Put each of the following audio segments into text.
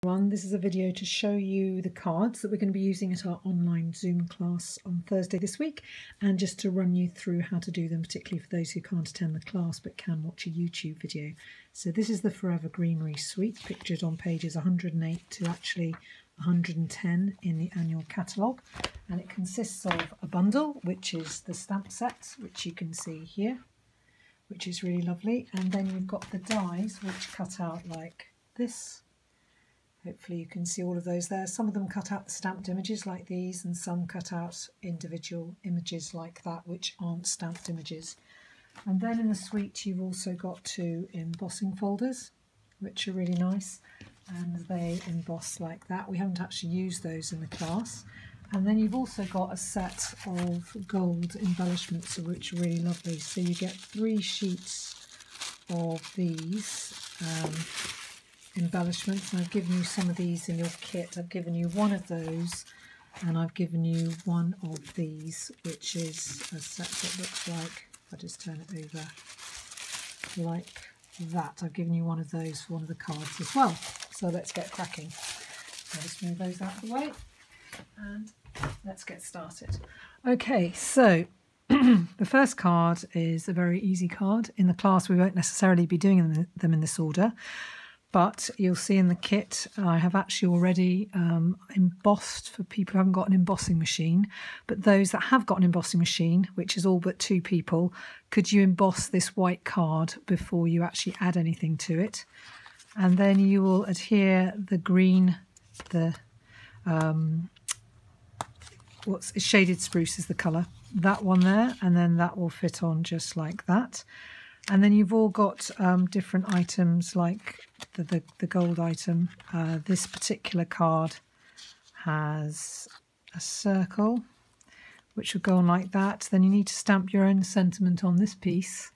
This is a video to show you the cards that we're going to be using at our online Zoom class on Thursday this week, and just to run you through how to do them, particularly for those who can't attend the class but can watch a YouTube video. So this is the Forever Greenery suite, pictured on pages 108 to actually 110 in the annual catalogue, and it consists of a bundle, which is the stamp set, which you can see here, which is really lovely, and then you've got the dies which cut out like this. Hopefully you can see all of those there. Some of them cut out the stamped images like these, and some cut out individual images like that, which aren't stamped images. And then in the suite you've also got two embossing folders, which are really nice, and they emboss like that. We haven't actually used those in the class. And then you've also got a set of gold embellishments, which are really lovely. So you get 3 sheets of these embellishments, and I've given you some of these in your kit. I've given you one of those, and I've given you one of these, which is a set that looks like, if I just turn it over like that, I've given you one of those for one of the cards as well. So let's get cracking. I'll just move those out of the way and let's get started. Okay, so the first card is a very easy card. In the class we won't necessarily be doing them in this order, but you'll see in the kit I have actually already embossed for people who haven't got an embossing machine. But those that have got an embossing machine, which is all but 2 people, could you emboss this white card before you actually add anything to it? And then you will adhere the green, the shaded spruce is the colour, that one there, and then that will fit on just like that. And then you've all got different items, like the gold item. This particular card has a circle, which would go on like that. Then you need to stamp your own sentiment on this piece,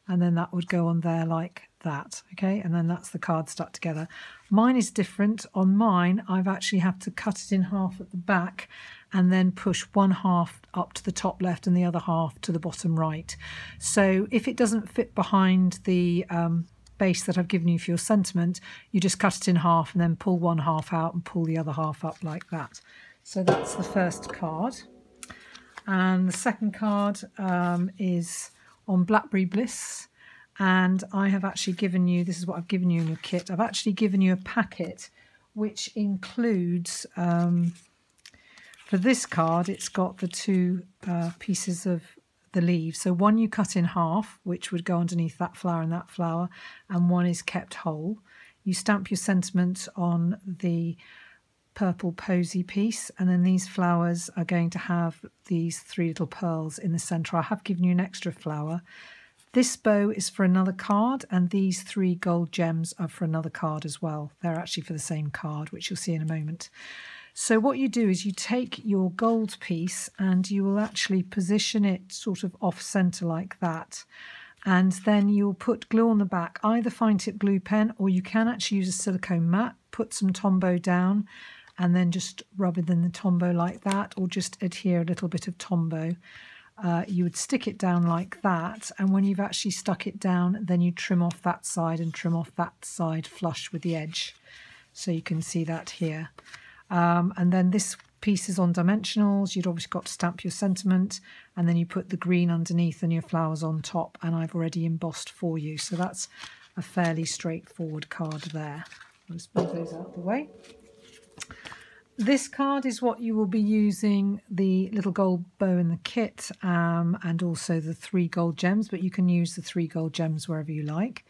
and then that would go on there like that. Okay, and then that's the card stuck together. Mine is different. On mine, I've actually had to cut it in half at the back and then push one half up to the top left and the other half to the bottom right. So if it doesn't fit behind the base that I've given you for your sentiment, you just cut it in half and then pull one half out and pull the other half up like that. So that's the first card. And the second card is on Blackberry Bliss. And I have actually given you, this is what I've given you in your kit, I've actually given you a packet which includes, for this card, it's got the 2 pieces of the leaves. So one you cut in half, which would go underneath that flower and that flower, and one is kept whole. You stamp your sentiment on the purple posy piece, and then these flowers are going to have these 3 little pearls in the centre. I have given you an extra flower. This bow is for another card, and these 3 gold gems are for another card as well. They're actually for the same card, which you'll see in a moment. So what you do is you take your gold piece and you will actually position it sort of off centre like that. And then you'll put glue on the back, either fine tip glue pen, or you can actually use a silicone mat, put some Tombow down and then just rub it in the Tombow like that, or just adhere a little bit of Tombow. You would stick it down like that, and when you've actually stuck it down, then you trim off that side and trim off that side flush with the edge. So you can see that here. And then this piece is on dimensionals. You'd obviously got to stamp your sentiment, and then you put the green underneath and your flowers on top, and I've already embossed for you. So that's a fairly straightforward card there. I'll just move those out of the way. This card is what you will be using the little gold bow in the kit, and also the 3 gold gems, but you can use the 3 gold gems wherever you like.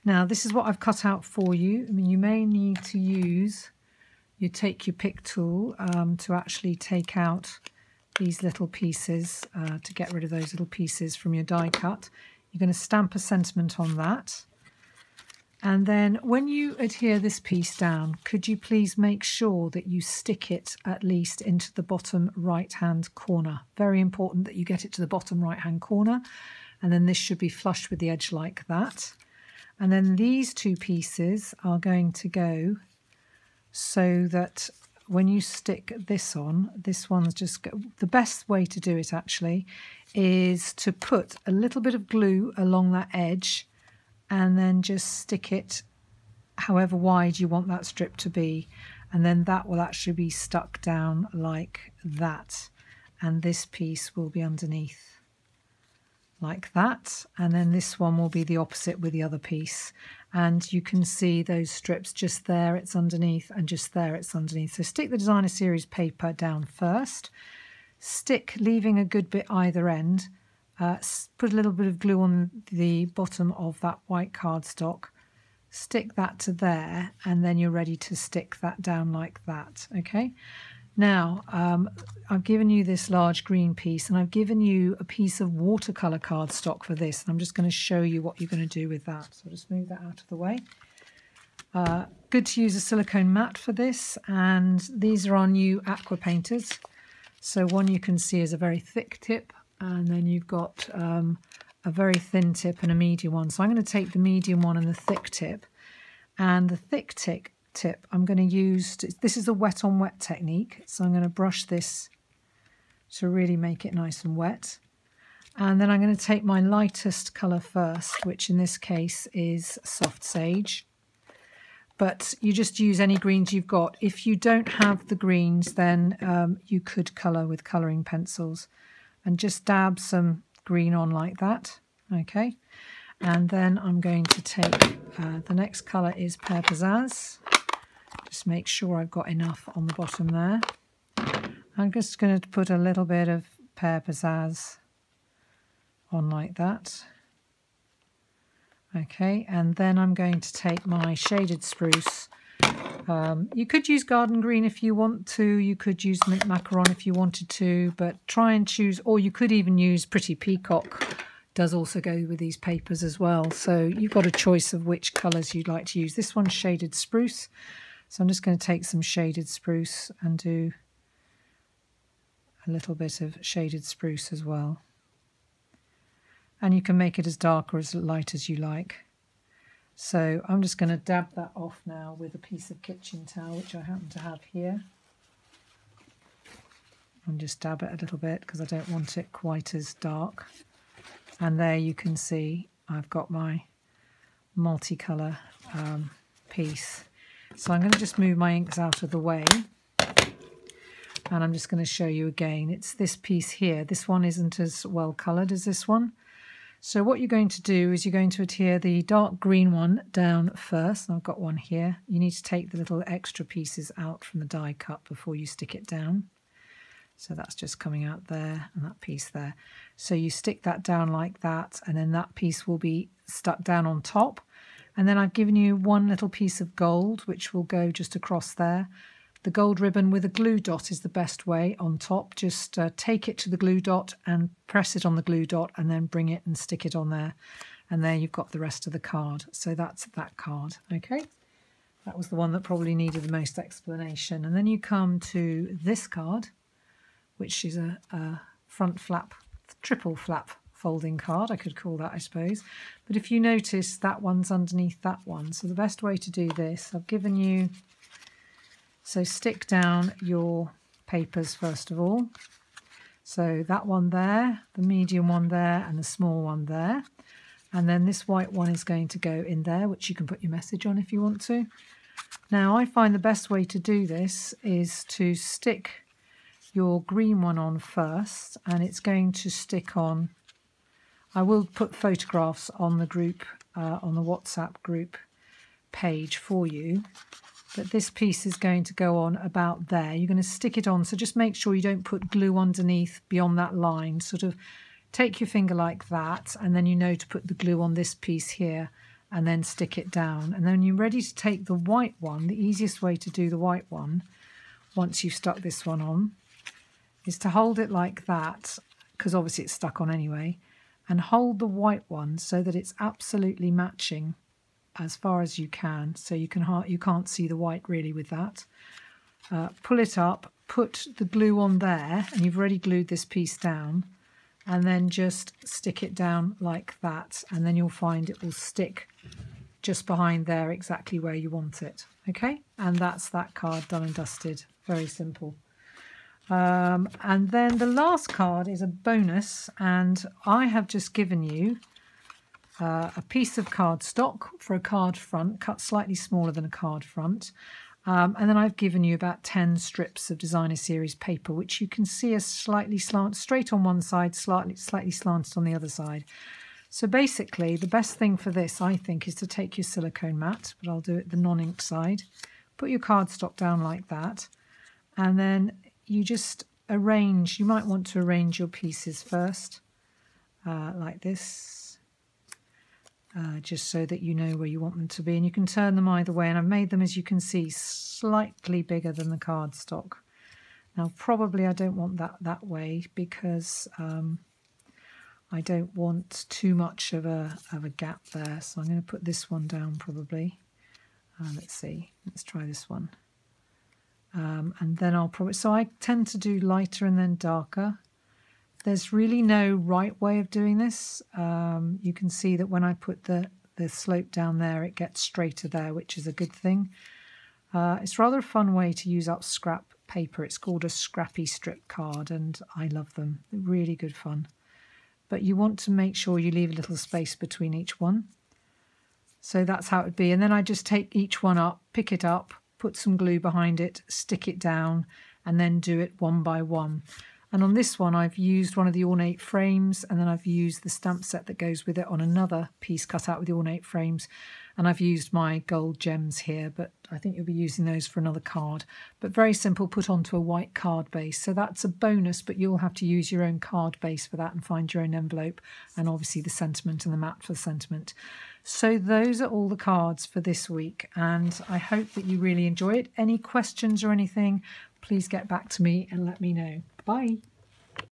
Now this is what I've cut out for you. I mean, you may need to use, you take your pick tool to actually take out these little pieces, to get rid of those little pieces from your die cut. You're going to stamp a sentiment on that. And then when you adhere this piece down, could you please make sure that you stick it at least into the bottom right-hand corner. Very important that you get it to the bottom right-hand corner. And then this should be flush with the edge like that. And then these 2 pieces are going to go so that when you stick this on, this one's just the best way to do it actually is to put a little bit of glue along that edge and then just stick it however wide you want that strip to be, and then that will actually be stuck down like that, and this piece will be underneath like that, and then this one will be the opposite with the other piece, and you can see those strips just there it's underneath and just there it's underneath. So stick the designer series paper down first, stick, leaving a good bit either end, put a little bit of glue on the bottom of that white cardstock, stick that to there, and then you're ready to stick that down like that. Okay, now I've given you this large green piece, and I've given you a piece of watercolor cardstock for this, and I'm just going to show you what you're going to do with that. So just move that out of the way. Good to use a silicone mat for this, and these are our new aqua painters. So one you can see is a very thick tip, and then you've got a very thin tip and a medium one. So I'm going to take the medium one and the thick tip, and the thick tip I'm going to use, this is a wet on wet technique, so I'm going to brush this to really make it nice and wet, and then I'm going to take my lightest colour first, which in this case is soft sage, but you just use any greens you've got. If you don't have the greens, then you could colour with colouring pencils, and just dab some green on like that. Okay, and then I'm going to take the next colour is Pear Pizzazz. Just make sure I've got enough on the bottom there. I'm just going to put a little bit of Pear Pizzazz on like that. Okay, and then I'm going to take my shaded spruce. You could use garden green if you want to, you could use mint macaron if you wanted to, but try and choose, or you could even use Pretty Peacock, does also go with these papers as well. So you've got a choice of which colours you'd like to use. This one's shaded spruce, so I'm just going to take some shaded spruce and do a little bit of shaded spruce as well. And you can make it as dark or as light as you like. So I'm just going to dab that off now with a piece of kitchen towel, which I happen to have here. And just dab it a little bit because I don't want it quite as dark. And there you can see I've got my multicolour piece. So I'm going to just move my inks out of the way. And I'm just going to show you again. It's this piece here. This one isn't as well coloured as this one. So what you're going to do is you're going to adhere the dark green one down first. I've got one here. You need to take the little extra pieces out from the die cut before you stick it down. So that's just coming out there and that piece there. So you stick that down like that, and then that piece will be stuck down on top. And then I've given you one little piece of gold, which will go just across there. The gold ribbon with a glue dot is the best way on top. Just take it to the glue dot and press it on the glue dot, and then bring it and stick it on there. And there you've got the rest of the card. So that's that card, okay? That was the one that probably needed the most explanation. And then you come to this card, which is a front flap, triple flap folding card, I could call that, I suppose. But if you notice, that one's underneath that one. So the best way to do this, I've given you... So stick down your papers first of all. So that one there, the medium one there, and the small one there. And then this white one is going to go in there, which you can put your message on if you want to. Now, I find the best way to do this is to stick your green one on first, and it's going to stick on... I will put photographs on the group, on the WhatsApp group page for you. But this piece is going to go on about there. You're going to stick it on, so just make sure you don't put glue underneath beyond that line. Sort of take your finger like that, and then you know to put the glue on this piece here, and then stick it down. And then you're ready to take the white one. The easiest way to do the white one, once you've stuck this one on, is to hold it like that, because obviously it's stuck on anyway, and hold the white one so that it's absolutely matching as far as you can, so you can't see the white really with that. Pull it up, put the glue on there, and you've already glued this piece down, and then just stick it down like that, and then you'll find it will stick just behind there exactly where you want it. Okay, and that's that card done and dusted. Very simple. And then the last card is a bonus, and I have just given you a piece of cardstock for a card front, cut slightly smaller than a card front. And then I've given you about 10 strips of designer series paper, which you can see are slightly straight on one side, slightly slanted on the other side. So basically, the best thing for this, I think, is to take your silicone mat, but I'll do it the non-ink side. Put your cardstock down like that, and then you just arrange. You might want to arrange your pieces first, like this, just so that you know where you want them to be. And you can turn them either way, and I've made them, as you can see, slightly bigger than the cardstock. Now, probably I don't want that way because I don't want too much of a gap there. So I'm going to put this one down probably. Let's see. Let's try this one. And then I'll probably... So I tend to do lighter and then darker. There's really no right way of doing this. You can see that when I put the slope down there, it gets straighter there, which is a good thing. It's rather a fun way to use up scrap paper. It's called a scrappy strip card, and I love them. They're really good fun. But you want to make sure you leave a little space between each one. So that's how it would be. And then I just take each one up, pick it up, put some glue behind it, stick it down, and then do it one by one. And on this one, I've used one of the ornate frames, and then I've used the stamp set that goes with it on another piece cut out with the ornate frames. And I've used my gold gems here, but I think you'll be using those for another card. But very simple, put onto a white card base. So that's a bonus, but you'll have to use your own card base for that and find your own envelope, and obviously the sentiment and the mat for the sentiment. So those are all the cards for this week, and I hope that you really enjoy it. Any questions or anything, please get back to me and let me know. Bye.